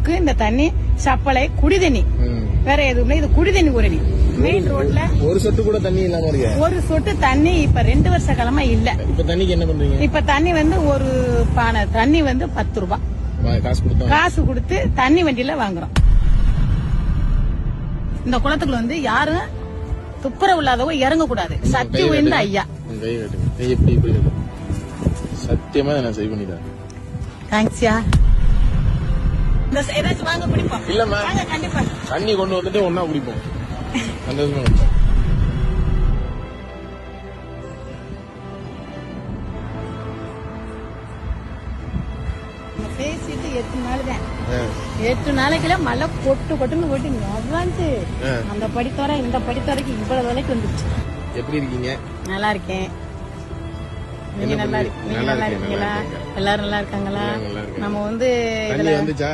குடிக்கிறதுக்கு இந்த தண்ணி சப்பளை குடி தண்ணி, வேற எதுவுமே. இது குடி தண்ணி ஊரணி. மெயின் ரோட்ல ஒரு சொட்டு கூட தண்ணி இல்லாம இருக்கு. ஒரு சொட்டு தண்ணி இப்ப 2 வருஷ காலமா இல்ல. இப்ப தண்ணிக்கு என்ன பண்றீங்க? இப்ப தண்ணி ஒரு பானை தண்ணி 10 ரூபாய் காசு கொடுத்து தண்ணி வண்டியில வாங்குறோம். இந்த குளத்துக்குள்ள யாரும் துப்புரவு இல்லாதவங்க இறங்க கூடாது. சக்தி உயர்ந்த ஐயா. சத்தியமா நான் சரி பண்ணிட்டேன். தேங்க்ஸ்யா. இந்த ஏதாச்சும் வாங்க குடிப்போம். இல்லம்மா, கண்டிப்பா தண்ணி கொண்டு வந்துட்டு ஒன்னா குடிப்போம். பேசிட்டு 8 நாள் தான். 8 நாளைக்குள்ள மழை கொட்டுன்னு கொட்டி அந்த படித்தோரை இந்த படித்தோரைக்கு இவ்வளவு விலைக்கு வந்துருச்சு. எப்படி இருக்கீங்க? நல்லா இருக்கேன். நீங்க நல்லா இருக்கீங்களா? எல்லாரும் நல்லா இருக்காங்களா? நம்ம இதுல